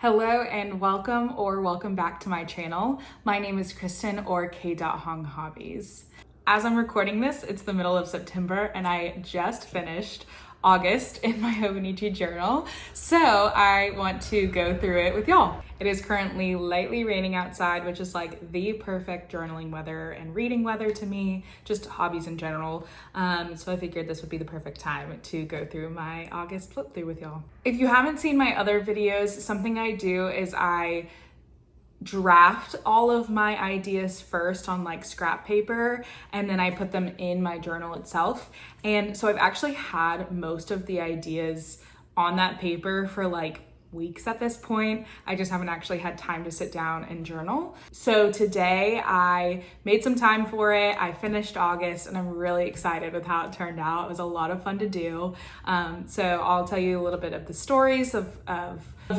Hello and welcome back to my channel. My name is Kristen or K.Hong Hobbies. As I'm recording this, it's the middle of September and I just finished August in my Hobonichi journal. So I want to go through it with y'all. It is currently lightly raining outside, which is like the perfect journaling weather and reading weather to me, just hobbies in general. So I figured this would be the perfect time to go through my August flip through with y'all. If you haven't seen my other videos, something I do is I draft all of my ideas first on like scrap paper and then I put them in my journal itself. And so I've actually had most of the ideas on that paper for like weeks at this point. I just haven't actually had time to sit down and journal. So today I made some time for it. I finished August and I'm really excited with how it turned out. It was a lot of fun to do. So I'll tell you a little bit of the stories of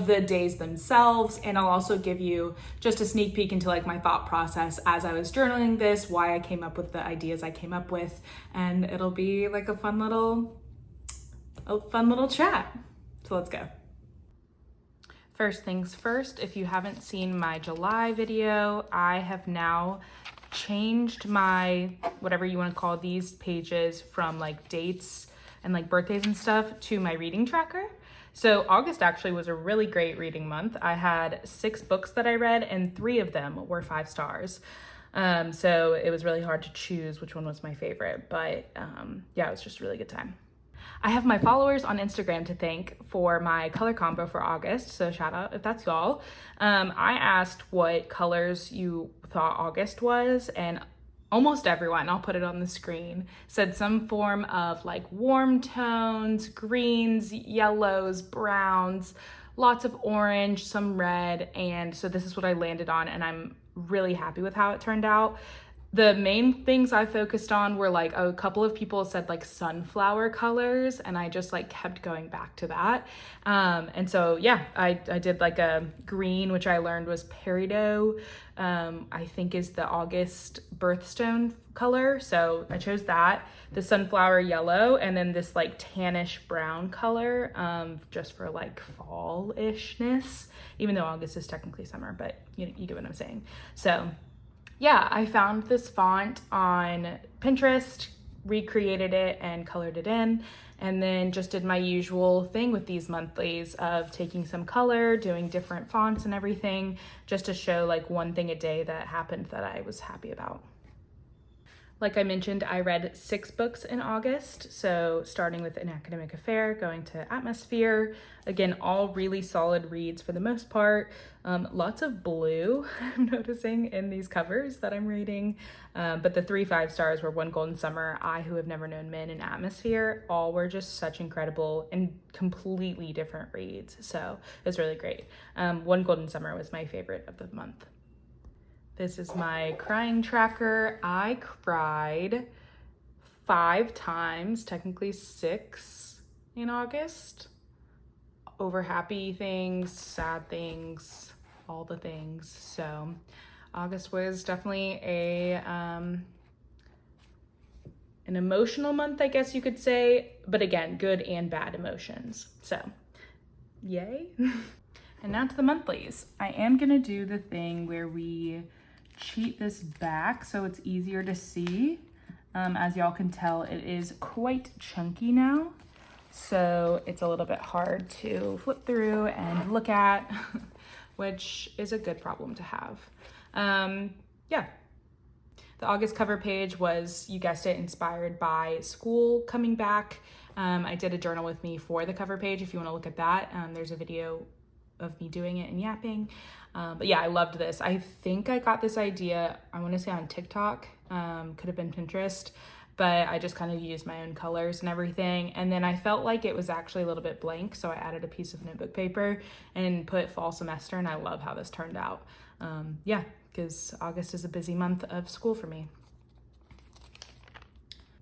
the days themselves, and I'll also give you just a sneak peek into like my thought process as I was journaling this, why I came up with the ideas I came up with, and it'll be like a fun little chat. So let's go. First things first, if you haven't seen my July video, I have now changed my, whatever you want to call these pages, from like dates and like birthdays and stuff to my reading tracker. So August actually was a really great reading month. I had 6 books that I read and 3 of them were 5 stars. So it was really hard to choose which one was my favorite, but yeah, it was just a really good time. I have my followers on Instagram to thank for my color combo for August, so shout out if that's y'all. I asked what colors you thought August was, and almost everyone, I'll put it on the screen, said some form of like warm tones, greens, yellows, browns, lots of orange, some red, and so this is what I landed on, and I'm really happy with how it turned out. The main things I focused on were like a couple of people said like sunflower colors, and I just like kept going back to that. And so yeah, I did like a green, which I learned was peridot, I think is the August birthstone color. So I chose that, the sunflower yellow, and then this like tannish brown color, just for like fall-ishness, even though August is technically summer, but you get what I'm saying. So yeah, I found this font on Pinterest, recreated it and colored it in, and then just did my usual thing with these monthlies of taking some color, doing different fonts and everything, just to show like one thing a day that happened that I was happy about. Like I mentioned, I read 6 books in August, so starting with An Academic Affair, going to Atmosphere. Again, all really solid reads for the most part. Lots of blue I'm noticing in these covers that I'm reading, but the 3 5 stars were One Golden Summer, I Who Have Never Known Men, and Atmosphere. All were just such incredible and completely different reads, so it was really great. One Golden Summer was my favorite of the month. This is my crying tracker. I cried 5 times, technically 6 in August, over happy things, sad things, all the things. So August was definitely an emotional month, I guess you could say, but again, good and bad emotions. So yay. And now to the monthlies. I am gonna do the thing where we cheat this back so it's easier to see. As y'all can tell, it is quite chunky now, so it's a little bit hard to flip through and look at, which is a good problem to have. Yeah, the August cover page was, you guessed it, inspired by school coming back. I did a journal with me for the cover page if you want to look at that. There's a video of me doing it and yapping. But yeah, I loved this. I think I got this idea, I want to say on TikTok, could have been Pinterest, but I just kind of used my own colors and everything. And then I felt like it was actually a little bit blank, so I added a piece of notebook paper and put fall semester, and I love how this turned out. Yeah, because August is a busy month of school for me.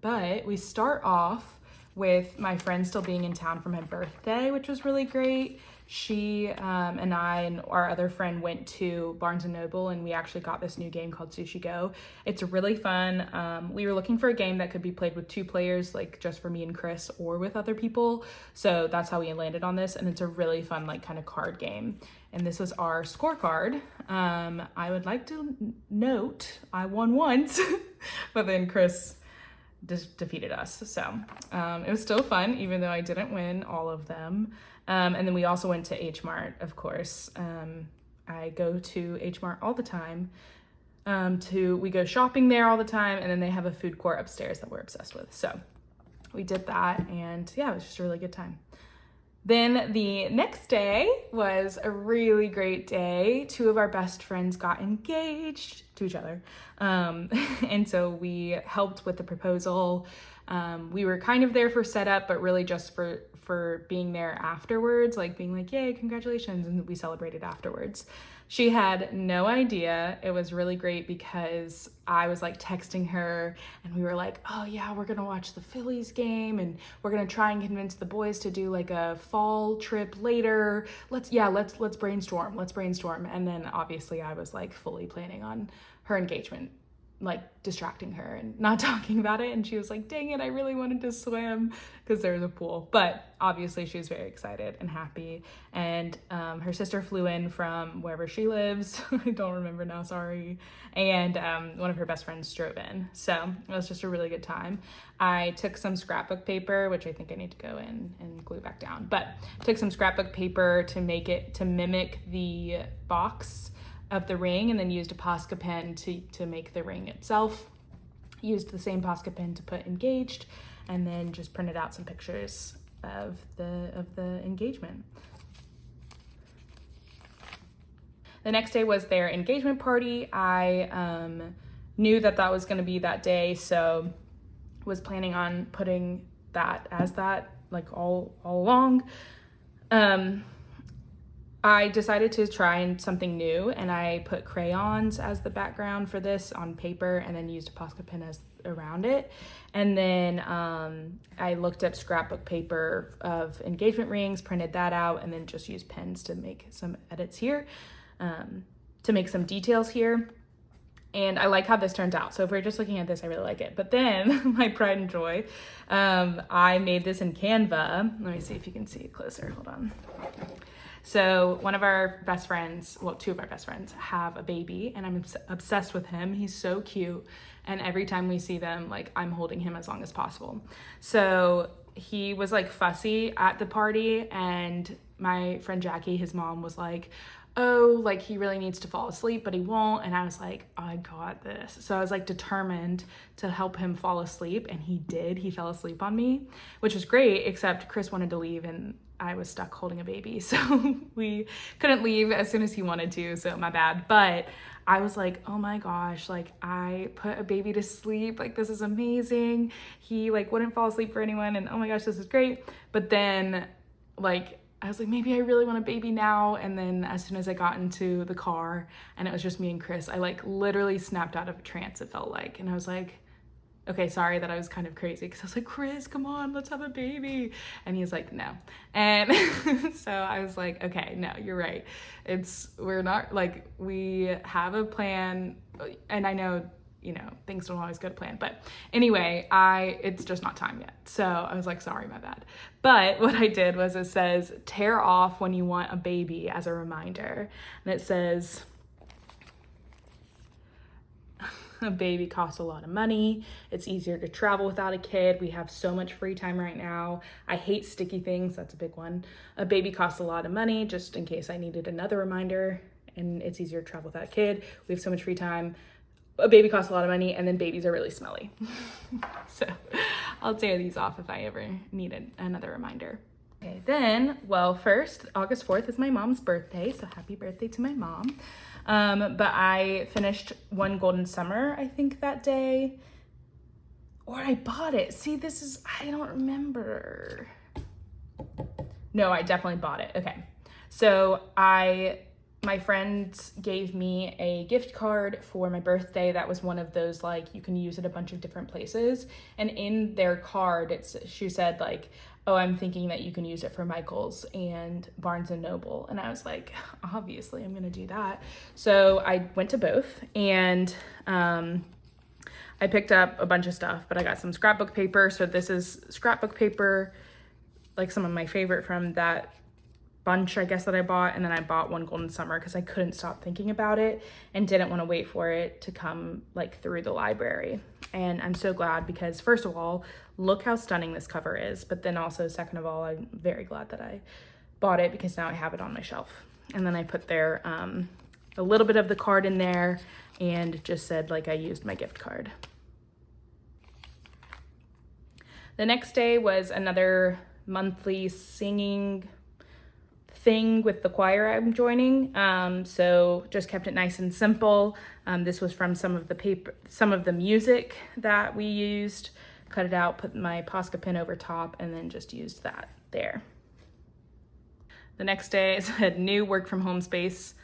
But we start off with my friend still being in town for my birthday, which was really great. She and I and our other friend went to Barnes & Noble, and we actually got this new game called Sushi Go. It's really fun. We were looking for a game that could be played with 2 players, like just for me and Chris, or with other people. So that's how we landed on this, and it's a really fun, like, kind of card game. And this was our scorecard. I would like to note I won once, but then Chris just defeated us. So it was still fun, even though I didn't win all of them. And then we also went to H Mart, of course. I go to H Mart all the time. We go shopping there all the time, and then they have a food court upstairs that we're obsessed with. So we did that, and yeah, it was just a really good time. Then the next day was a really great day. 2 of our best friends got engaged to each other. And so we helped with the proposal. We were kind of there for setup, but really just for being there afterwards, like being like, yay, congratulations. And we celebrated afterwards. She had no idea. It was really great because I was like texting her, and we were like, oh yeah, we're gonna watch the Phillies game, and we're gonna try and convince the boys to do like a fall trip later. Let's brainstorm. And then obviously I was like fully planning on her engagement, like distracting her and not talking about it. And she was like, dang it, I really wanted to swim, because there was a pool. But obviously she was very excited and happy. And her sister flew in from wherever she lives. I don't remember now, sorry. And one of her best friends drove in. So it was just a really good time. I took some scrapbook paper, which I think I need to go in and glue back down, but took some scrapbook paper to mimic the box of the ring, and then used a Posca pen to make the ring itself. Used the same Posca pen to put engaged, and then just printed out some pictures of the engagement. The next day was their engagement party. I knew that was going to be that day, so was planning on putting that as that, like all along. I decided to try something new, and I put crayons as the background for this on paper, and then used a Posca pen around it. And then I looked up scrapbook paper of engagement rings, printed that out, and then just used pens to make some edits here, to make some details here. And I like how this turns out. So if we're just looking at this, I really like it. But then my pride and joy, I made this in Canva. Let me see if you can see it closer. Hold on. So one of our best friends, well, 2 of our best friends have a baby, and I'm obsessed with him. He's so cute. And every time we see them, like, I'm holding him as long as possible. So he was like fussy at the party, and my friend Jackie, his mom, was like, oh, like he really needs to fall asleep, but he won't. And I was like, I got this. So I was like determined to help him fall asleep, and he did. He fell asleep on me, which was great, except Chris wanted to leave, and I was stuck holding a baby. So we couldn't leave as soon as he wanted to, so my bad. But I was like, oh my gosh, like I put a baby to sleep. Like, this is amazing. He like wouldn't fall asleep for anyone, and oh my gosh, this is great. But then like, I was like, maybe I really want a baby now. And then as soon as I got into the car and it was just me and Chris, I like literally snapped out of a trance, it felt like. And I was like, okay, sorry that I was kind of crazy, because I was like, Chris, come on, let's have a baby. And he's like, no. And so I was like, okay, no, you're right. We're not, like, we have a plan, and I know, you know, things don't always go to plan, but anyway, it's just not time yet. So I was like, sorry, my bad. But what I did was, it says, tear off when you want a baby, as a reminder. And it says, a baby costs a lot of money. It's easier to travel without a kid. We have so much free time right now. I hate sticky things. That's a big one. A baby costs a lot of money, just in case I needed another reminder. And it's easier to travel without a kid. We have so much free time. A baby costs a lot of money, and then babies are really smelly. So I'll tear these off if I ever need another reminder. Okay, then, well, first, August 4th is my mom's birthday, so happy birthday to my mom. But I finished One Golden Summer, I think, that day. Or I bought it. See, I don't remember. No, I definitely bought it. Okay. So my friends gave me a gift card for my birthday that was one of those, like, you can use it a bunch of different places. And in their card, she said, like, oh, I'm thinking that you can use it for Michael's and Barnes and Noble. And I was like, obviously I'm gonna do that. So I went to both, and I picked up a bunch of stuff, but I got some scrapbook paper. So this is scrapbook paper, like some of my favorite from that bunch, I guess, that I bought. And then I bought one Golden Summer because I couldn't stop thinking about it and didn't want to wait for it to come like through the library. And I'm so glad, because first of all, look how stunning this cover is. But then also, second of all, I'm very glad that I bought it, because now I have it on my shelf. And then I put there a little bit of the card in there and just said like I used my gift card. The next day was another monthly singing thing with the choir I'm joining. So just kept it nice and simple. This was from some of the music that we used. Cut it out, put my Posca pin over top, and then just used that there. The next day I said new work from home space,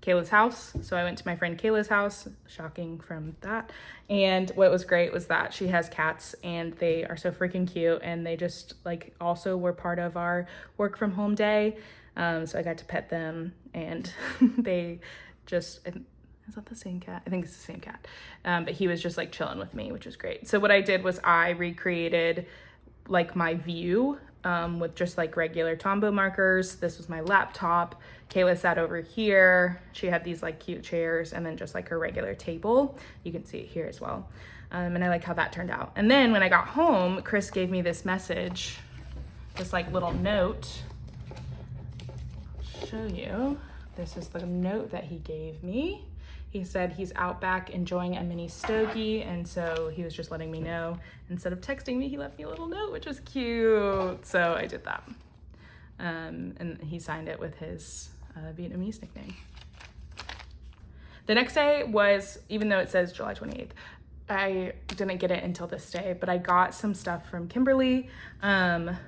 Kayla's house. So I went to my friend Kayla's house, shocking from that. And what was great was that she has cats, and they are so freaking cute, and they just like also were part of our work from home day. So I got to pet them, and they just, is that the same cat? I think it's the same cat. But he was just like chilling with me, which was great. So what I did was I recreated like my view with just like regular Tombow markers. This was my laptop. Kayla sat over here. She had these like cute chairs, and then just like her regular table. You can see it here as well. And I like how that turned out. And then when I got home, Chris gave me this message, this like little note. I'll show you. This is the note that he gave me. He said he's out back enjoying a mini stogie, and so he was just letting me know. Instead of texting me, he left me a little note, which was cute. So I did that. And he signed it with his Vietnamese nickname. The next day was, even though it says July 28th, I didn't get it until this day, but I got some stuff from Kimberly,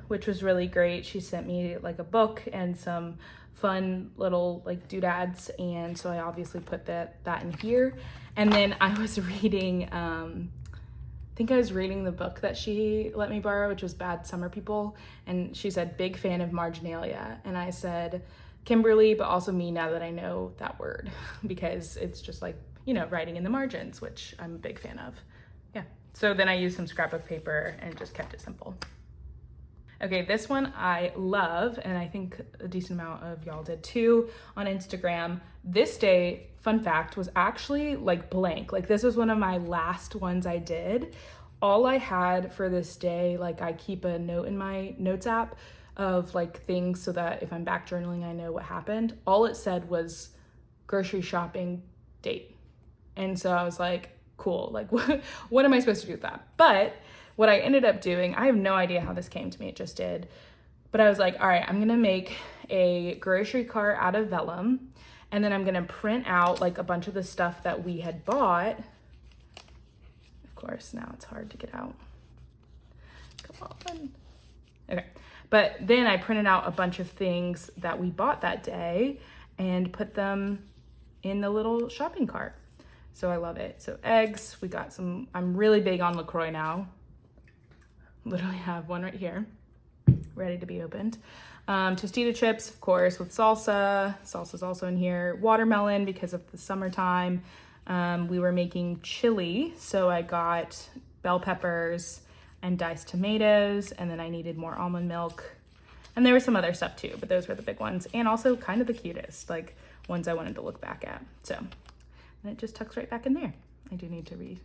which was really great. She sent me like a book and some fun little like doodads, and so I obviously put that in here. And then I was reading, I think I was reading the book that she let me borrow, which was Bad Summer People, and she said big fan of marginalia, and I said Kimberly, but also me, now that I know that word, because it's just like, you know, writing in the margins, which I'm a big fan of. Yeah, so then I used some scrapbook paper and just kept it simple. Okay, this one I love, and I think a decent amount of y'all did too on Instagram. This day, fun fact, was actually like blank. Like this was one of my last ones I did. All I had for this day, like I keep a note in my notes app of like things so that if I'm back journaling, I know what happened. All it said was grocery shopping date. And so I was like, cool, like what am I supposed to do with that? But what I ended up doing, I have no idea how this came to me, it just did. But I was like, all right, I'm gonna make a grocery cart out of vellum, and then I'm gonna print out like a bunch of the stuff that we had bought. Of course, now it's hard to get out. Come on. Okay, but then I printed out a bunch of things that we bought that day and put them in the little shopping cart. So I love it. So eggs, we got some, I'm really big on LaCroix now. Literally have one right here, ready to be opened. Tostita chips, of course, with salsa. Salsa's also in here. Watermelon, because of the summertime. We were making chili, so I got bell peppers and diced tomatoes, and then I needed more almond milk. And there was some other stuff too, but those were the big ones. And also kind of the cutest, like ones I wanted to look back at. So, and it just tucks right back in there. I do need to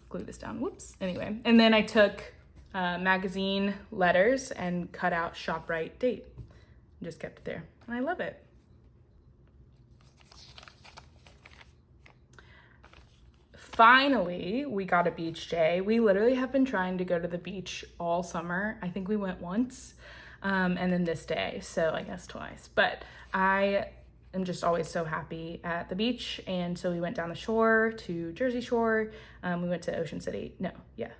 glue this down, whoops. Anyway, and then I took magazine letters and cut out ShopRite date and just kept it there. And I love it. Finally, we got a beach day. We literally have been trying to go to the beach all summer. I think we went once, and then this day, so I guess twice. But I am just always so happy at the beach, and so we went down the shore to Jersey Shore. We went to Ocean City. No, yeah.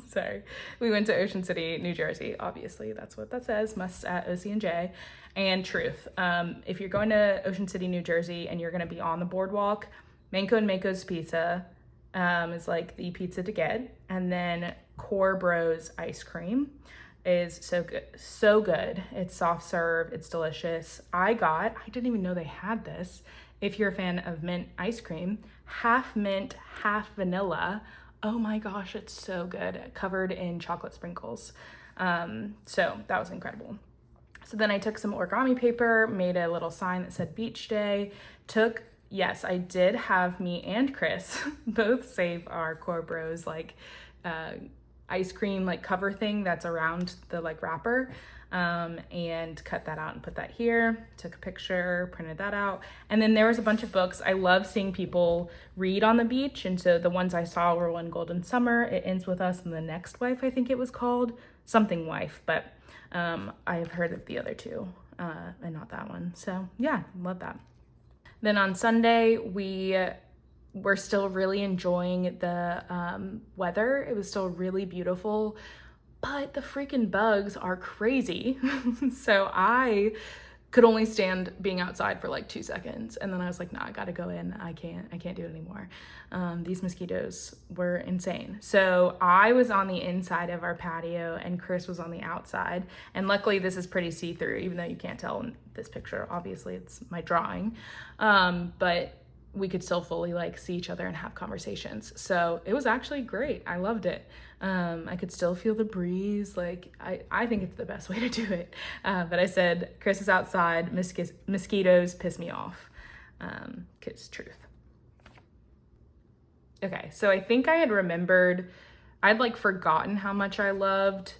Sorry. We went to Ocean City, New Jersey. Obviously, that's what that says. Must at OC&J. And truth. If you're going to Ocean City, New Jersey, and you're going to be on the boardwalk, Manco and Mako's Pizza is like the pizza to get. And then Core Bros ice cream. is so good, so good. It's soft serve, it's delicious. I didn't even know they had this. If you're a fan of mint ice cream, half mint, half vanilla. Oh my gosh, it's so good, covered in chocolate sprinkles. So that was incredible. So then I took some origami paper, made a little sign that said beach day, yes, I did have me and Chris both save our Core Bros ice cream cover thing that's around the wrapper, and cut that out and put that here, took a picture, printed that out. And then there was a bunch of books. I love seeing people read on the beach, and so the ones I saw were One Golden Summer, It Ends With Us, and The Next Wife, I think it was called, something wife, but I've heard of the other two, and not that one. So yeah, love that. Then on Sunday, we're still really enjoying the weather. It was still really beautiful, but the freaking bugs are crazy. So I could only stand being outside for 2 seconds. And then I was like, nah, I gotta go in. I can't do it anymore. These mosquitoes were insane. So I was on the inside of our patio and Chris was on the outside. And luckily this is pretty see-through, even though you can't tell in this picture. Obviously it's my drawing. But we could still fully see each other and have conversations. So it was actually great. I loved it. I could still feel the breeze. I think it's the best way to do it. But I said, Chris is outside, mosquitoes piss me off. 'Cause truth. Okay, so I think I had remembered, I'd forgotten how much I loved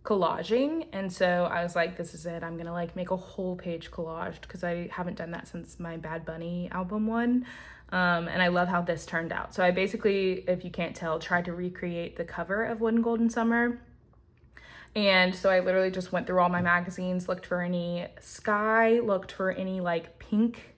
collaging, and so I was like, this is it, I'm gonna make a whole page collaged, because I haven't done that since my Bad Bunny album one. And I love how this turned out. So I basically, if you can't tell, tried to recreate the cover of One Golden Summer. And so I literally just went through all my magazines, looked for any sky, looked for any pink,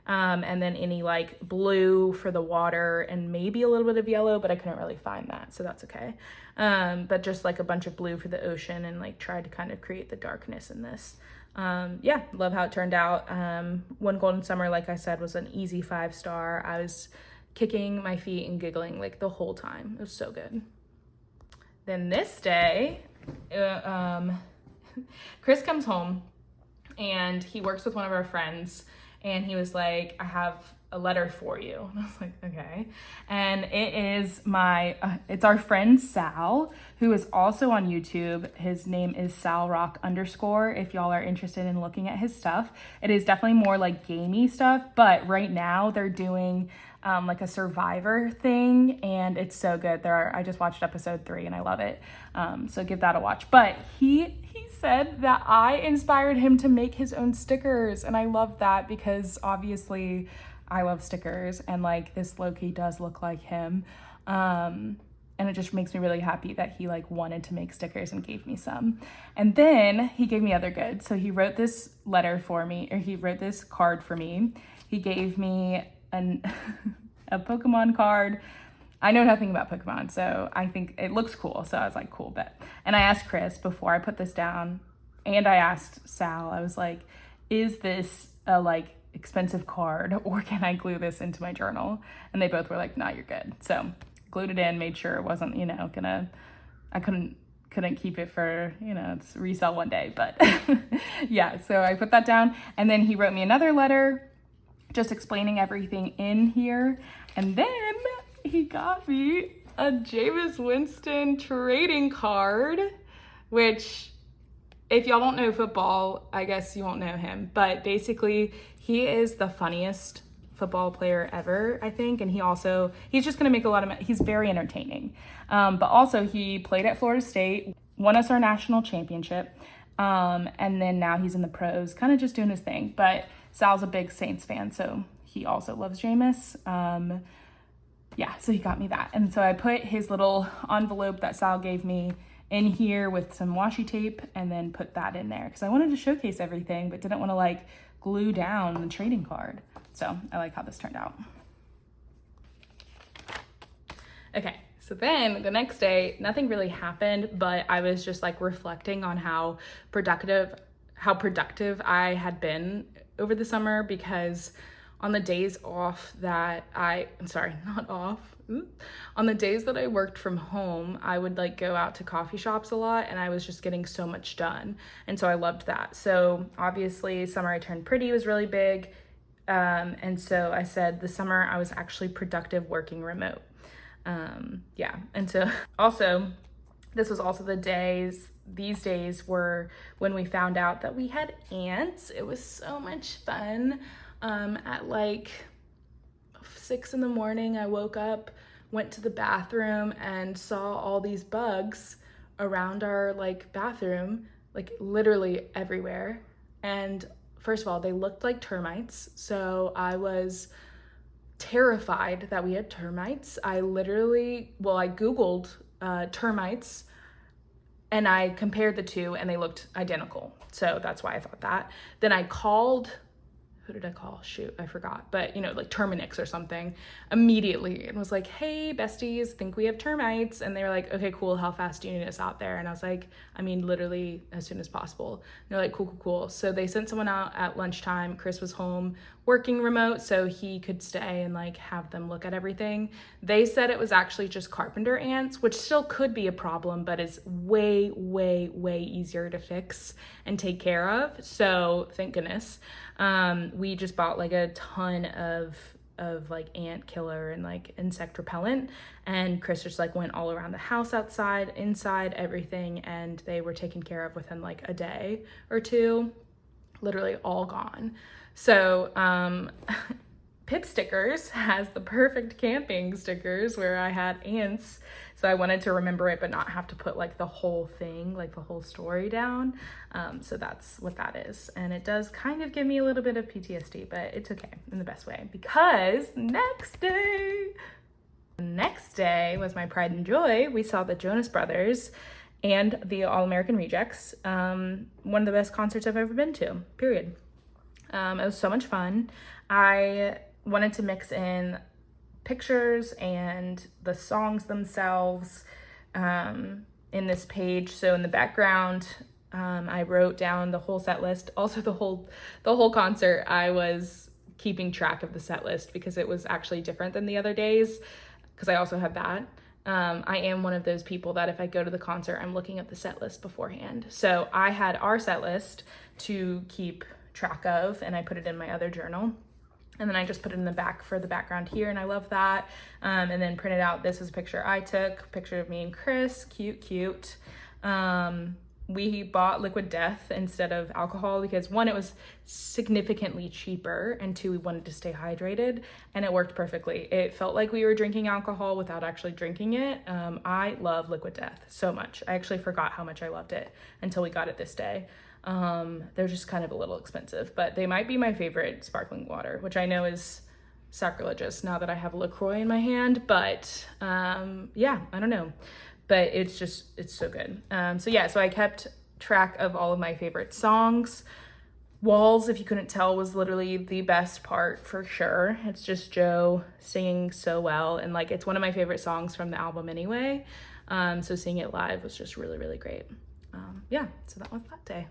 and then any blue for the water, and maybe a little bit of yellow, but I couldn't really find that, so that's okay. But just a bunch of blue for the ocean, and tried to kind of create the darkness in this. Yeah, love how it turned out. One Golden Summer, like I said, was an easy 5-star. I was kicking my feet and giggling the whole time. It was so good. Then this day, Chris comes home and he works with one of our friends, and he was like, I have a letter for you. And I was like, okay. And it is it's our friend Sal, who is also on YouTube. His name is salrock_, if y'all are interested in looking at his stuff. It is definitely more gamey stuff, but right now they're doing a Survivor thing, and it's so good. I just watched episode 3 and I love it. So give that a watch. But he said that I inspired him to make his own stickers, and I love that because obviously I love stickers, and this low-key does look like him. And it just makes me really happy that he wanted to make stickers and gave me some. And then he gave me other goods. So he wrote this letter for me, or he wrote this card for me. He gave me a Pokemon card. I know nothing about Pokemon, so I think it looks cool. So I was like, cool, bet. And I asked Chris before I put this down, and I asked Sal, I was like, is this a expensive card, or can I glue this into my journal? And they both were like, nah, you're good. So glued it in, made sure it wasn't, I couldn't keep it for, it's resell one day, but yeah, so I put that down. And then he wrote me another letter just explaining everything in here. And then he got me a Jameis Winston trading card, which, if y'all don't know football, I guess you won't know him, but basically he is the funniest football player ever, I think. And he's just gonna make a lot of, he's very entertaining. But also he played at Florida State, won us our national championship. And then now he's in the pros, kind of just doing his thing. But Sal's a big Saints fan, so he also loves Jameis. Yeah, so he got me that. And so I put his little envelope that Sal gave me in here with some washi tape, and then put that in there because I wanted to showcase everything, but didn't want to glue down the trading card. So I like how this turned out. Okay, so then the next day, nothing really happened, but I was just reflecting on how productive I had been over the summer, because on the days off that I'm sorry, not off. On the days that I worked from home, I would like go out to coffee shops a lot, and I was just getting so much done. And so I loved that. So obviously Summer I Turned Pretty was really big. And so I said the summer I was actually productive working remote. Yeah. And so also, this was also these days were when we found out that we had ants. It was so much fun. At like 6 in the morning, I woke up, went to the bathroom, and saw all these bugs around our like bathroom, like literally everywhere. And first of all, they looked like termites. So I was terrified that we had termites. I Googled termites, and I compared the two, and they looked identical. So that's why I thought that. Then I called, who did I call? Shoot, I forgot. But like Terminix or something immediately, and was like, hey, besties, think we have termites. And they were like, okay, cool. How fast do you need us out there? And I was like, I mean, literally as soon as possible. And they're like, cool. So they sent someone out at lunchtime. Chris was home working remote, so he could stay and like have them look at everything. They said it was actually just carpenter ants, which still could be a problem, but is way, way, way easier to fix and take care of. So thank goodness. We just bought like a ton of like ant killer and like insect repellent, and Chris just like went all around the house, outside, inside, everything, and they were taken care of within like a day or two, literally all gone. So Pip Stickers has the perfect camping stickers where I had ants. So I wanted to remember it, but not have to put like the whole thing, like the whole story down. So that's what that is. And it does kind of give me a little bit of PTSD, but it's okay in the best way, because next day was my pride and joy. We saw the Jonas Brothers and the All American Rejects. One of the best concerts I've ever been to, period. It was so much fun. I wanted to mix in pictures and the songs themselves in this page. So in the background, I wrote down the whole set list. Also the whole concert, I was keeping track of the set list because it was actually different than the other days, because I also had that. I am one of those people that if I go to the concert, I'm looking at the set list beforehand. So I had our set list to keep track of, and I put it in my other journal, and then I just put it in the back for the background here, and I love that. And then printed out, this is a picture I took, picture of me and Chris, cute. We bought Liquid Death instead of alcohol because one, it was significantly cheaper, and two, we wanted to stay hydrated, and it worked perfectly. It felt like we were drinking alcohol without actually drinking it. I love Liquid Death so much. I actually forgot how much I loved it until we got it this day. They're just kind of a little expensive, but they might be my favorite sparkling water, which I know is sacrilegious now that I have LaCroix in my hand, but yeah, I don't know. But it's so good. So I kept track of all of my favorite songs. Walls, if you couldn't tell, was literally the best part for sure. It's just Joe singing so well, and like it's one of my favorite songs from the album anyway. So seeing it live was just really, really great. So that was that day.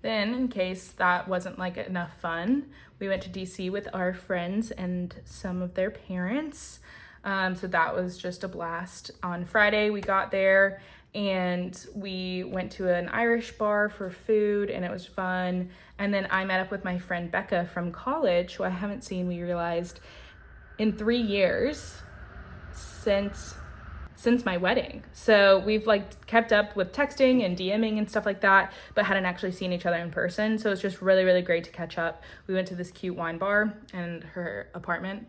Then, in case that wasn't like enough fun, we went to DC with our friends and some of their parents. So that was just a blast. On Friday, we got there and we went to an Irish bar for food, and it was fun. And then I met up with my friend Becca from college, who I haven't seen, we realized, in 3 years since my wedding. So we've like kept up with texting and DMing and stuff like that, but hadn't actually seen each other in person. So it's just really, really great to catch up. We went to this cute wine bar and her apartment,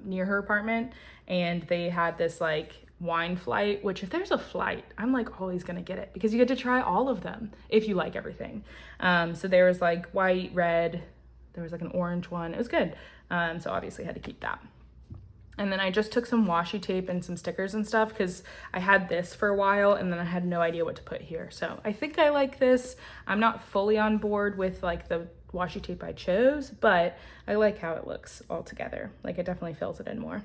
near her apartment, and they had this like wine flight, which if there's a flight, I'm like always gonna get it because you get to try all of them if you like everything. So there was like white, red, there was like an orange one. It was good. So obviously had to keep that. And then I just took some washi tape and some stickers and stuff because I had this for a while and then I had no idea what to put here. So I think I like this. I'm not fully on board with like the washi tape I chose, but I like how it looks all together. Like it definitely fills it in more.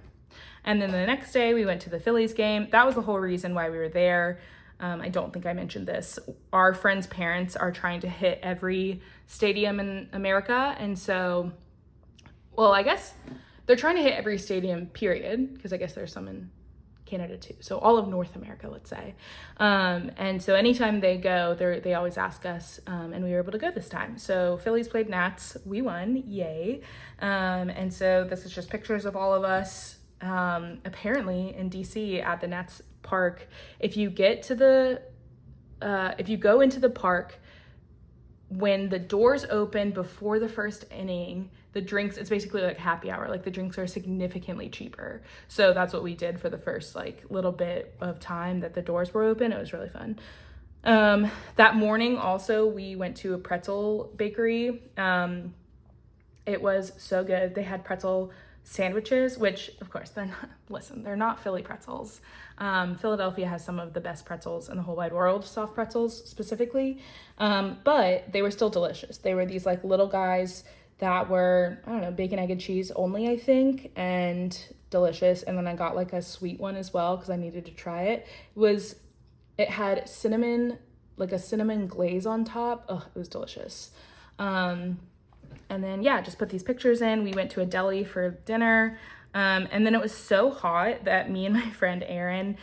And then the next day we went to the Phillies game. That was the whole reason why we were there. I don't think I mentioned this. Our friends' parents are trying to hit every stadium in America. And so well, I guess they're trying to hit every stadium, period, because I guess there's some in Canada too. So all of North America, let's say. And so anytime they go, they always ask us, and we were able to go this time. So Phillies played Nats, we won, yay. And so this is just pictures of all of us. Apparently in DC at the Nats park, if you go into the park, when the doors open before the first inning, the drinks, it's basically like happy hour. Like the drinks are significantly cheaper. So that's what we did for the first like little bit of time that the doors were open. It was really fun. That morning also, we went to a pretzel bakery. It was so good. They had pretzel sandwiches, which of course they're not Philly pretzels. Philadelphia has some of the best pretzels in the whole wide world, soft pretzels specifically. But they were still delicious. They were these like little guys that were, I don't know, bacon, egg, and cheese only, I think, and delicious. And then I got like a sweet one as well because I needed to try it. It had cinnamon, like a cinnamon glaze on top. Oh, it was delicious. And then, yeah, just put these pictures in. We went to a deli for dinner. And then it was so hot that me and my friend Erin,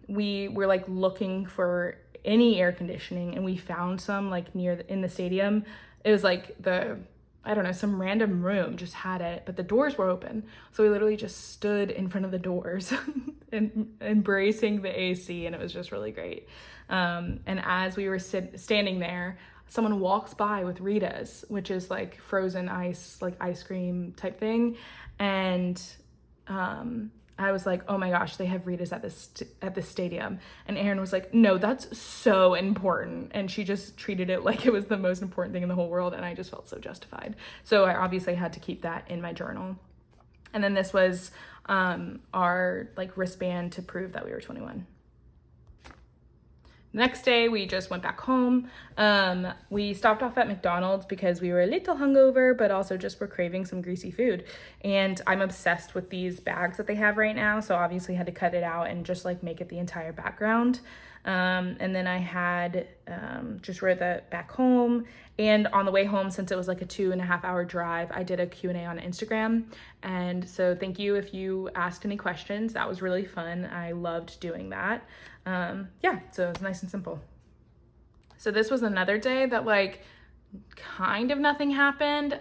we were like looking for any air conditioning, and we found some like in the stadium. It was like some random room just had it, but the doors were open. So we literally just stood in front of the doors and embracing the AC, and it was just really great. And as we were standing there, someone walks by with Ritas, which is like frozen ice, like ice cream type thing. And I was like, oh my gosh, they have Ritas at this stadium. And Erin was like, no, that's so important. And she just treated it like it was the most important thing in the whole world. And I just felt so justified. So I obviously had to keep that in my journal. And then this was our like wristband to prove that we were 21. The next day, we just went back home. We stopped off at McDonald's because we were a little hungover, but also just were craving some greasy food. And I'm obsessed with these bags that they have right now. So obviously had to cut it out and just like make it the entire background. And then I had just rode that back home. And on the way home, since it was like a 2.5 hour drive, I did a Q&A on Instagram. And so thank you if you asked any questions. That was really fun. I loved doing that. Yeah, so it was nice and simple. So this was another day that like kind of nothing happened.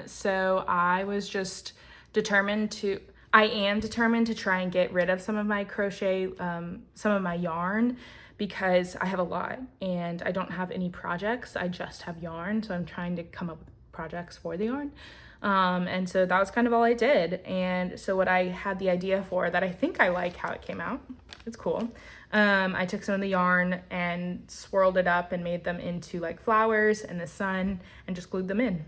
So I was just I am determined to try and get rid of some of my crochet, some of my yarn, because I have a lot and I don't have any projects. I just have yarn. So I'm trying to come up with projects for the yarn. And so that was kind of all I did. And so what I had the idea for that, I think I like how it came out. It's cool. I took some of the yarn and swirled it up and made them into like flowers in the sun and just glued them in.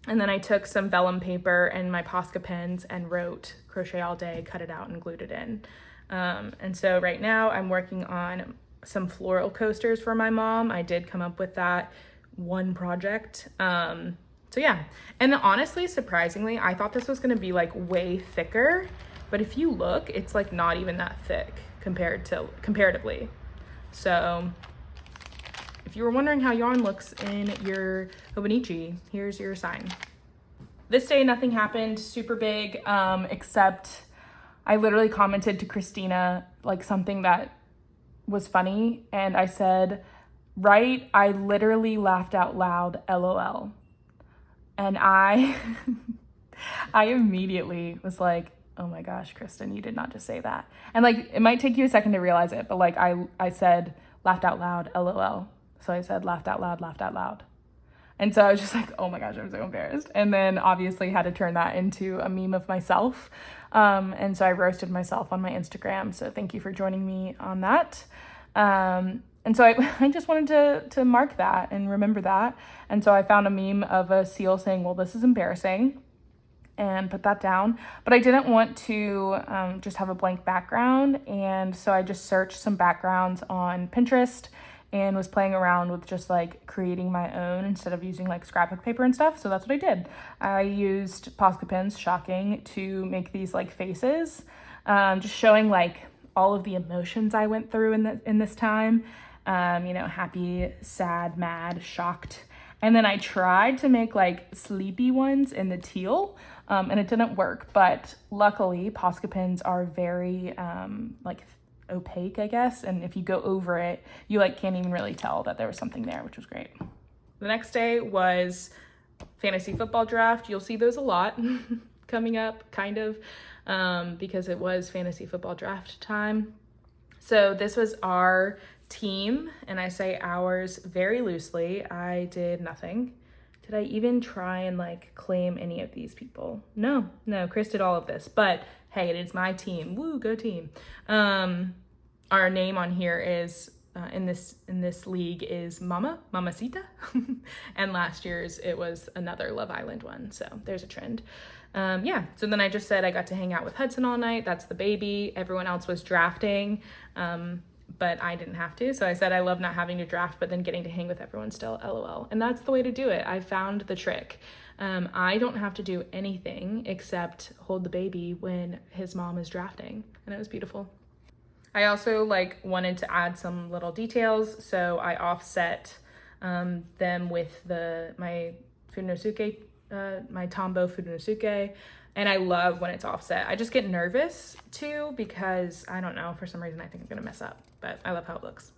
And then I took some vellum paper and my Posca pens and wrote crochet all day, cut it out and glued it in. And so right now I'm working on some floral coasters for my mom. I did come up with that one project. So yeah, and honestly, surprisingly, I thought this was gonna be like way thicker, but if you look, it's like not even that thick comparatively. So if you were wondering how yarn looks in your Hobonichi, here's your sign. This day, nothing happened super big, except I literally commented to Christina like something that was funny, and I said, right, I literally laughed out loud, LOL. And I immediately was like, oh my gosh, Kristen, you did not just say that. And like, it might take you a second to realize it, but like I said, laughed out loud, LOL. So I said, laughed out loud, laughed out loud. And so I was just like, oh my gosh, I'm so embarrassed. And then obviously had to turn that into a meme of myself. And so I roasted myself on my Instagram. So thank you for joining me on that. And so I just wanted to mark that and remember that. And so I found a meme of a seal saying, well, this is embarrassing, and put that down. But I didn't want to just have a blank background. And so I just searched some backgrounds on Pinterest and was playing around with just like creating my own instead of using like scrapbook paper and stuff. So that's what I did. I used Posca pens, shocking, to make these like faces, just showing like all of the emotions I went through in this time. Happy, sad, mad, shocked. And then I tried to make like sleepy ones in the teal, and it didn't work. But luckily, Posca pins are very like opaque, I guess. And if you go over it, you like can't even really tell that there was something there, which was great. The next day was fantasy football draft. You'll see those a lot coming up, kind of, because it was fantasy football draft time. So this was our team, and I say ours very loosely. I did nothing. Did I even try and like claim any of these people? No, Chris did all of this, but hey, it is my team. Woo, go team. Our name on here is in this league is Mamacita, and last year's it was another Love Island one. So there's a trend. Yeah. So then I just said I got to hang out with Hudson all night. That's the baby. Everyone else was drafting, but I didn't have to. So I said I love not having to draft, but then getting to hang with everyone still. LOL. And that's the way to do it. I found the trick. I don't have to do anything except hold the baby when his mom is drafting, and it was beautiful. I also like wanted to add some little details, so I offset them with my Funosuke, my Tombow Funosuke, and I love when it's offset. I just get nervous too because I don't know, for some reason I think I'm gonna mess up, but I love how it looks.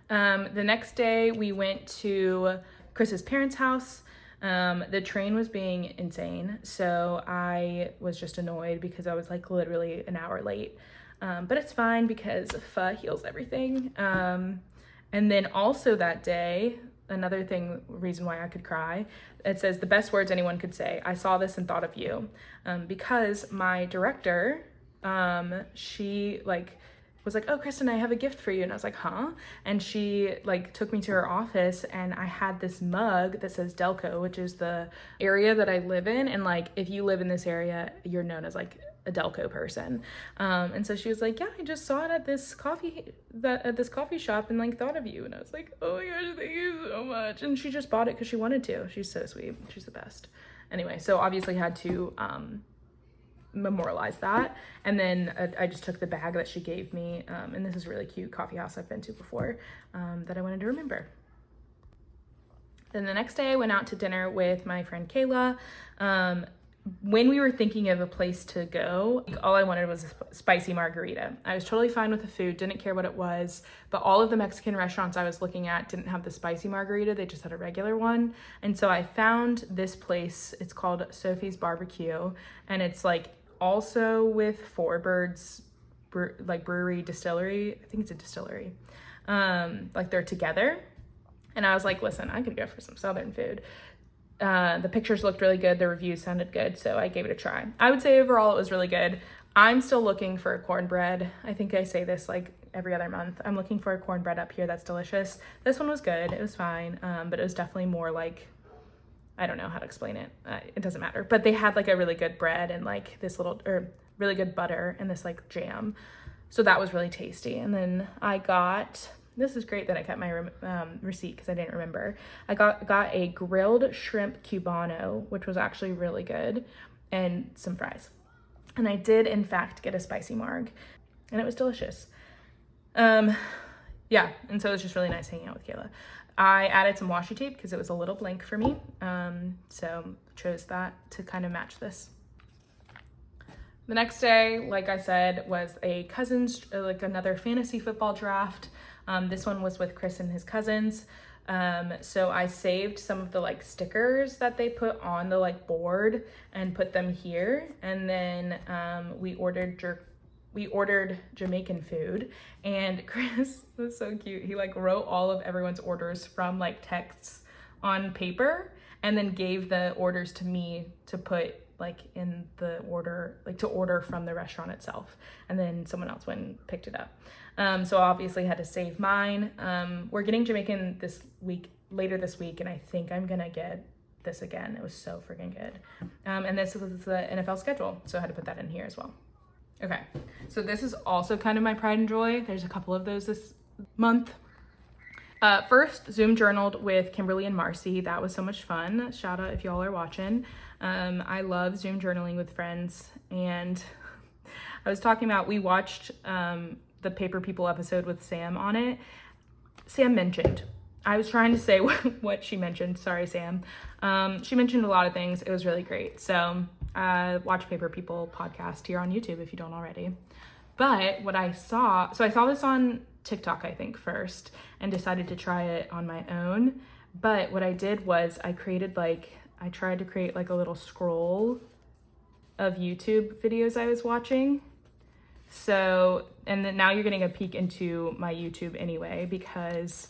The next day we went to Chris's parents' house. The train was being insane, so I was just annoyed because I was like literally an hour late. But it's fine because pho heals everything. And then also that day, another reason why I could cry, it says the best words anyone could say. I saw this and thought of you. Because my director, she was like, oh, Kristen, I have a gift for you. And I was like, huh? And she like took me to her office, and I had this mug that says Delco, which is the area that I live in. And like, if you live in this area, you're known as like a Delco person. And so she was like, yeah, I just saw it at this coffee shop and like thought of you. And I was like, oh my gosh, thank you so much. And she just bought it because she wanted to. She's so sweet. She's the best. Anyway, so obviously had to, memorialize that, and then I just took the bag that she gave me, and this is a really cute coffee house I've been to before, that I wanted to remember. Then the next day I went out to dinner with my friend Kayla. When we were thinking of a place to go, all I wanted was a spicy margarita. I was totally fine with the food, didn't care what it was, but all of the Mexican restaurants I was looking at didn't have the spicy margarita, they just had a regular one. And so I found this place, it's called Sophie's Barbecue, and it's like also with Four Birds brewery distillery. I think it's a distillery. Like they're together. And I was like, listen, I could go for some Southern food. The pictures looked really good. The reviews sounded good. So I gave it a try. I would say overall it was really good. I'm still looking for a cornbread. I think I say this like every other month. I'm looking for a cornbread up here that's delicious. This one was good. It was fine. But it was definitely more like, I don't know how to explain it. It doesn't matter. But they had like a really good bread and like this really good butter and this like jam. So that was really tasty. And then I got, this is great that I kept my receipt because I didn't remember. I got a grilled shrimp cubano, which was actually really good, and some fries. And I did in fact get a spicy marg, and it was delicious. Yeah, and so it was just really nice hanging out with Kayla. I added some washi tape because it was a little blank for me, so chose that to kind of match this. The next day, like I said, was a cousins, like another fantasy football draft. This one was with Chris and his cousins. So I saved some of the like stickers that they put on the like board and put them here. And then we ordered Jamaican food, and Chris was so cute. He like wrote all of everyone's orders from like texts on paper and then gave the orders to me to put like in the order, like to order from the restaurant itself. And then someone else went and picked it up. So obviously had to save mine. We're getting Jamaican later this week, and I think I'm gonna get this again. It was so freaking good. And this was the NFL schedule, so I had to put that in here as well. Okay, so this is also kind of my pride and joy. There's a couple of those this month. First, Zoom journaled with Kimberly and Marcy. That was so much fun. Shout out if y'all are watching. I love Zoom journaling with friends. And I was talking about, we watched the Paper People episode with Sam on it. Sam mentioned I was trying to say what she mentioned. Sorry, Sam. She mentioned a lot of things. It was really great. So watch Paper People podcast here on YouTube if you don't already. But what I saw, so I saw this on TikTok, I think, first, and decided to try it on my own. But what I did was I tried to create like a little scroll of YouTube videos I was watching. So, and then now you're getting a peek into my YouTube anyway, because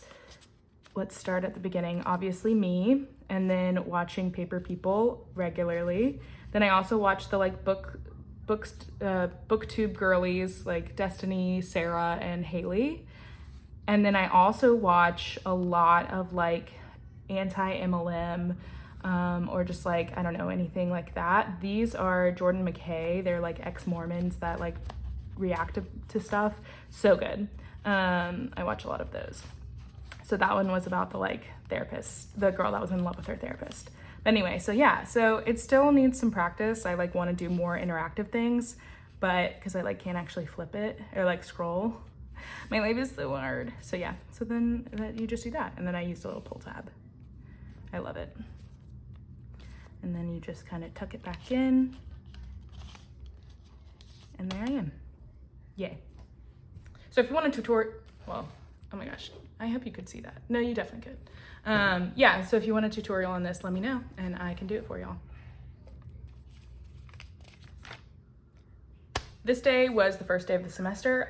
let's start at the beginning. Obviously me, and then watching Paper People regularly. Then I also watch the like booktube girlies like Destiny, Sarah, and Haley. And then I also watch a lot of like anti-MLM, or just like, I don't know, anything like that. These are Jordan McKay. They're like ex-Mormons that like react to stuff. So good. I watch a lot of those. So that one was about the like therapist, the girl that was in love with her therapist. But anyway, so yeah, so it still needs some practice. I like want to do more interactive things, but because I like can't actually flip it or like scroll. My life is so hard. So yeah, so then you just do that. And then I used a little pull tab. I love it. And then you just kind of tuck it back in. And there I am. Yay. So if you want a tutorial, well, oh my gosh, I hope you could see that. No, you definitely could. Yeah, so if you want a tutorial on this, let me know and I can do it for y'all. This day was the first day of the semester.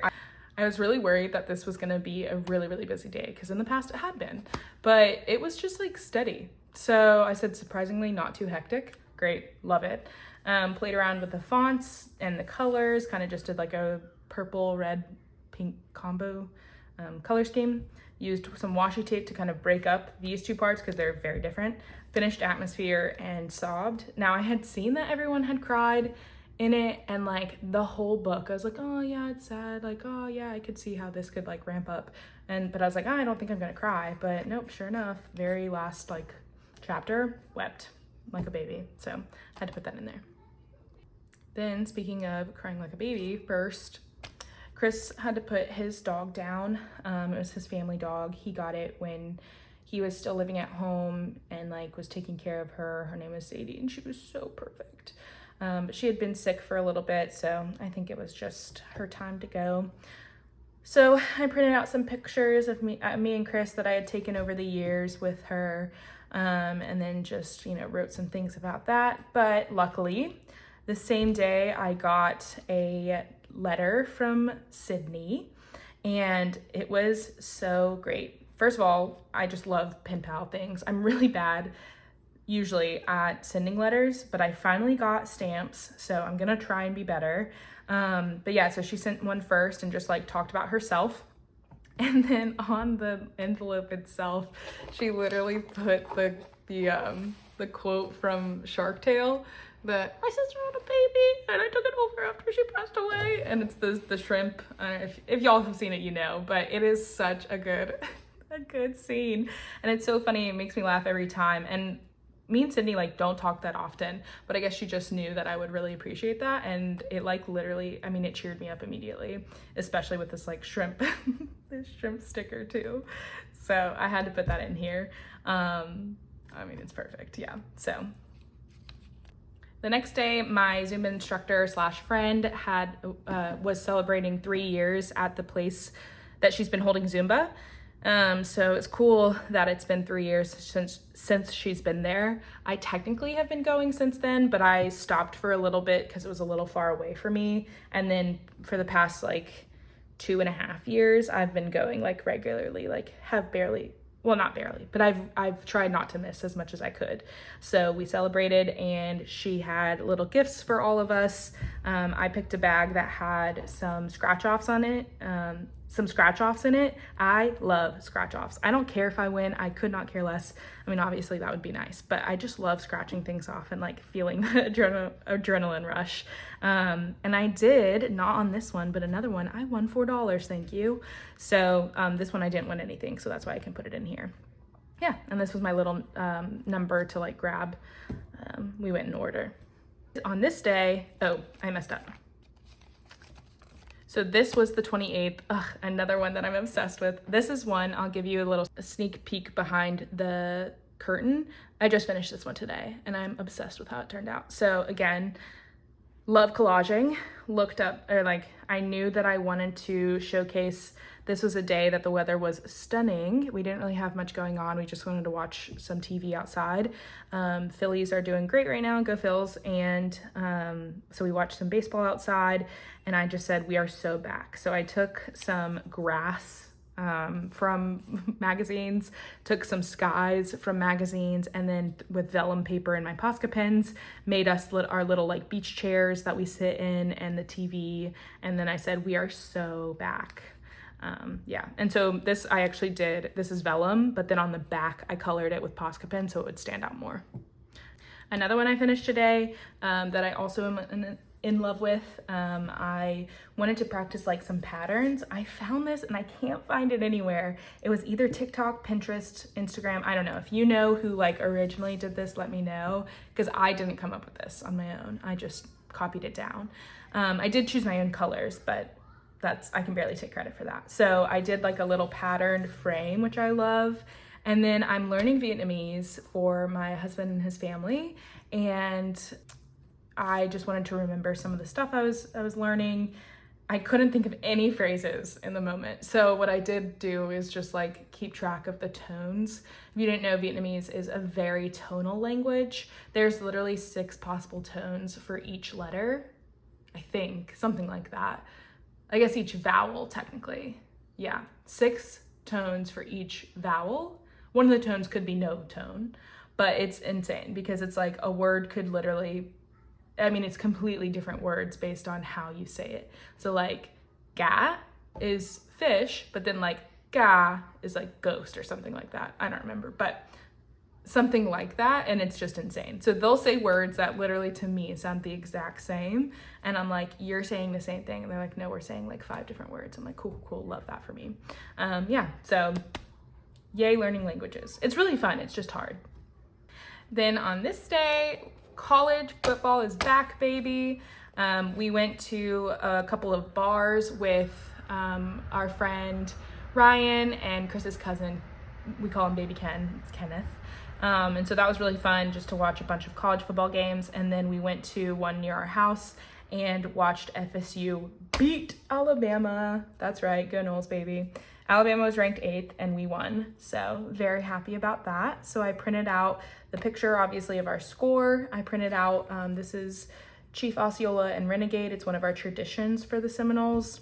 I was really worried that this was gonna be a really, really busy day because in the past it had been, but it was just like steady. So I said surprisingly not too hectic. Great, love it. Played around with the fonts and the colors, kind of just did like a purple, red, pink combo color scheme. Used some washi tape to kind of break up these two parts because they're very different. Finished Atmosphere and Sobbed. Now I had seen that everyone had cried in it and like the whole book. I was like, oh yeah, it's sad. Like, oh yeah, I could see how this could like ramp up. But I was like, oh, I don't think I'm gonna cry. But nope, sure enough, very last like chapter, wept like a baby. So I had to put that in there. Then speaking of crying like a baby, first, Chris had to put his dog down. It was his family dog. He got it when he was still living at home and like was taking care of her. Her name was Sadie and she was so perfect. But she had been sick for a little bit, so I think it was just her time to go. So I printed out some pictures of me and Chris that I had taken over the years with her, and then just, you know, wrote some things about that. But luckily, the same day I got a letter from Sydney and it was so great. First of all, I just love pen pal things. I'm really bad usually at sending letters, but I finally got stamps, so I'm gonna try and be better. But yeah, so she sent one first and just like talked about herself. And then on the envelope itself, she literally put the quote from Shark Tale that my sister had a baby and I took it over after she passed away. And it's the shrimp. If y'all have seen it, you know, but it is such a good scene. And it's so funny. It makes me laugh every time. And me and Sydney like don't talk that often, but I guess she just knew that I would really appreciate that. And it like literally, I mean, it cheered me up immediately, especially with this like shrimp, this shrimp sticker too. So I had to put that in here. I mean, it's perfect. Yeah. So the next day, my Zumba instructor / friend was celebrating 3 years at the place that she's been holding Zumba. So it's cool that it's been 3 years since she's been there. I technically have been going since then, but I stopped for a little bit because it was a little far away for me. And then for the past like 2.5 years, I've been going like regularly, like have barely, well, not barely, but I've tried not to miss as much as I could. So we celebrated and she had little gifts for all of us. I picked a bag that had some scratch offs in it. I love scratch offs. I don't care if I win. I could not care less. I mean, obviously that would be nice, but I just love scratching things off and like feeling the adrenaline rush. And I did, not on this one, but another one, I won $4, thank you. So this one I didn't win anything, so that's why I can put it in here. Yeah, and this was my little number to like grab. We went in order. On this day, oh, I messed up. So this was the 28th. Ugh, another one that I'm obsessed with. This is one, I'll give you a little sneak peek behind the curtain. I just finished this one today and I'm obsessed with how it turned out. So again, love collaging. Looked up, or like, I knew that I wanted to showcase, this was a day that the weather was stunning. We didn't really have much going on. We just wanted to watch some TV outside. Phillies are doing great right now, go Phils. And so we watched some baseball outside and I just said, we are so back. So I took some grass from magazines, took some skies from magazines, and then with vellum paper and my Posca pens, made us our little like beach chairs that we sit in and the TV. And then I said, we are so back. Yeah, and so this I actually did, this is vellum, but then on the back I colored it with Posca pen so it would stand out more. Another one I finished today that I also am in love with, I wanted to practice like some patterns. I found this and I can't find it anywhere. It was either TikTok, Pinterest, Instagram, I don't know. If you know who like originally did this, let me know, because I didn't come up with this on my own. I just copied it down. I did choose my own colors, but I can barely take credit for that. So I did like a little patterned frame, which I love. And then I'm learning Vietnamese for my husband and his family. And I just wanted to remember some of the stuff I was learning. I couldn't think of any phrases in the moment. So what I did do is just like keep track of the tones. If you didn't know, Vietnamese is a very tonal language. There's literally 6 possible tones for each letter, I think, something like that. I guess each vowel technically. Yeah, 6 tones for each vowel. One of the tones could be no tone, but it's insane because it's like a word could literally, I mean, it's completely different words based on how you say it. So like ga is fish, but then like ga is like ghost or something like that. I don't remember, but something like that, and it's just insane. So they'll say words that literally to me sound the exact same, and I'm like, you're saying the same thing, and they're like, no, we're saying like 5 different words. I'm like, cool, love that for me. Yeah, so yay learning languages. It's really fun, it's just hard. Then on this day, college football is back, baby. We went to a couple of bars with our friend Ryan and Chris's cousin. We call him Baby Ken, it's Kenneth. And so that was really fun just to watch a bunch of college football games. And then we went to one near our house and watched FSU beat Alabama. That's right, go Noles, baby. Alabama was ranked 8th and we won. So very happy about that. So I printed out the picture, obviously, of our score. I printed out, this is Chief Osceola and Renegade. It's one of our traditions for the Seminoles,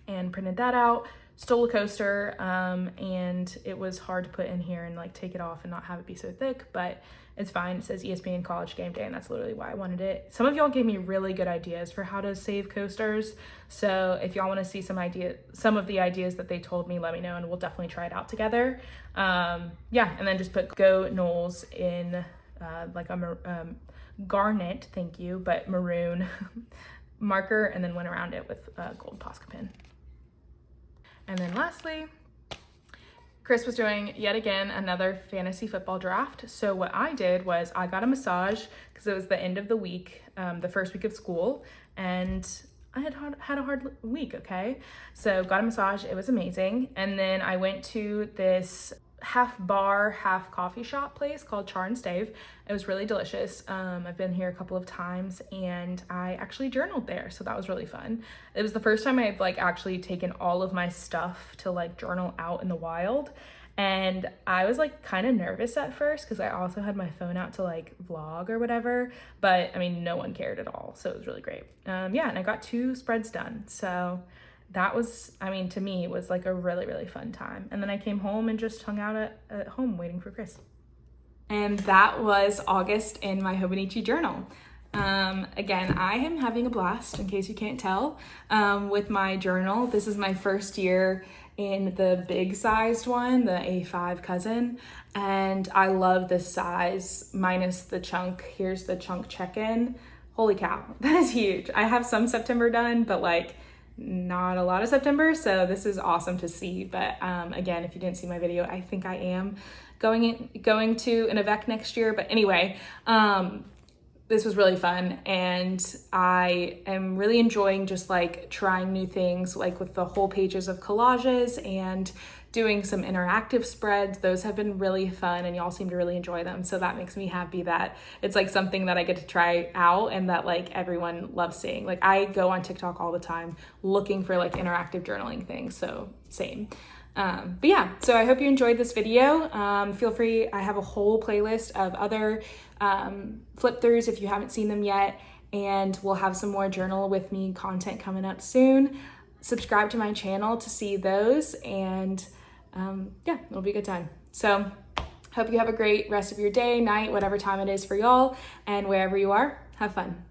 and printed that out. Stole a coaster, and it was hard to put in here and like take it off and not have it be so thick, but it's fine. It says ESPN College Game Day, and that's literally why I wanted it. Some of y'all gave me really good ideas for how to save coasters, so if y'all want to see some of the ideas that they told me, let me know and we'll definitely try it out together. Yeah, and then just put Go Noles in like a garnet, thank you, but maroon marker, and then went around it with a gold Posca pen. And then lastly, Chris was doing yet again another fantasy football draft. So what I did was I got a massage because it was the end of the week, the first week of school, and I had a hard week, okay? So got a massage, it was amazing. And then I went to this half bar, half coffee shop place called Char and Stave. It was really delicious. I've been here a couple of times and I actually journaled there, so that was really fun. It was the first time I've like actually taken all of my stuff to like journal out in the wild, and I was like kind of nervous at first because I also had my phone out to like vlog or whatever, but I mean no one cared at all, so it was really great. Yeah, and I got 2 spreads done, so that was, I mean, to me, it was like a really, really fun time. And then I came home and just hung out at home waiting for Chris. And that was August in my Hobonichi journal. Again, I am having a blast, in case you can't tell, with my journal. This is my first year in the big sized one, the A5 cousin. And I love this size, minus the chunk. Here's the chunk check-in. Holy cow, that is huge. I have some September done, but like, not a lot of September, so this is awesome to see. But again, if you didn't see my video, I think I am going to an EVEC next year. But anyway, this was really fun, and I am really enjoying just like trying new things, like with the whole pages of collages and doing some interactive spreads. Those have been really fun, and y'all seem to really enjoy them. So that makes me happy that it's like something that I get to try out and that like everyone loves seeing. Like I go on TikTok all the time looking for like interactive journaling things. So same. But yeah, so I hope you enjoyed this video. Feel free, I have a whole playlist of other flip throughs if you haven't seen them yet, and we'll have some more journal with me content coming up soon. Subscribe to my channel to see those, and yeah, it'll be a good time. So hope you have a great rest of your day, night, whatever time it is for y'all, and wherever you are, have fun.